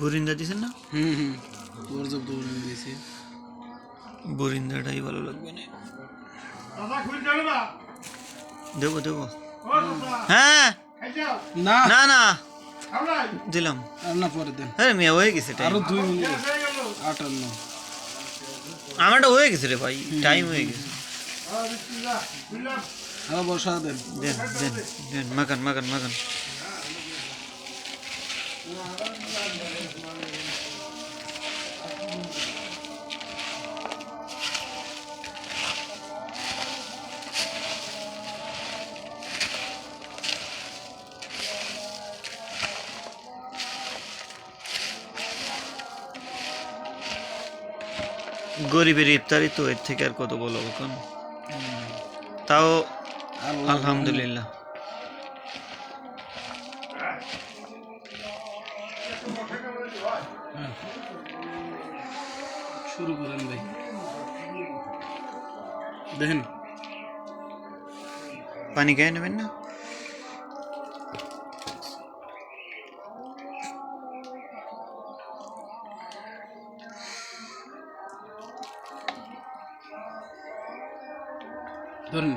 বুরিন্দা দিছেন না? পর্যাপ্ত পরিমাণে দিয়েছি। বুরিন্দাটাই ভালো লাগবে না। দেবো দেবো। হ্যাঁ না না না দিলাম। আর না পরে দেন। আরে মিয়া হয়ে গেছে টাইম। আরো 2 মিনিট 58 আমারটা হয়ে গেছে রে ভাই, টাইম হয়ে গেছে। আরো বসা দেন। দেন দেন দেন, মাখান মাখান মাখান। গরিবের ইফতারি তো, এর থেকে আর কত বলবো কোন। তাও আলহামদুলিল্লাহ। শুরু করেন ভাই। দেখেন পানি খেয়ে নেবেন না? ধরেন।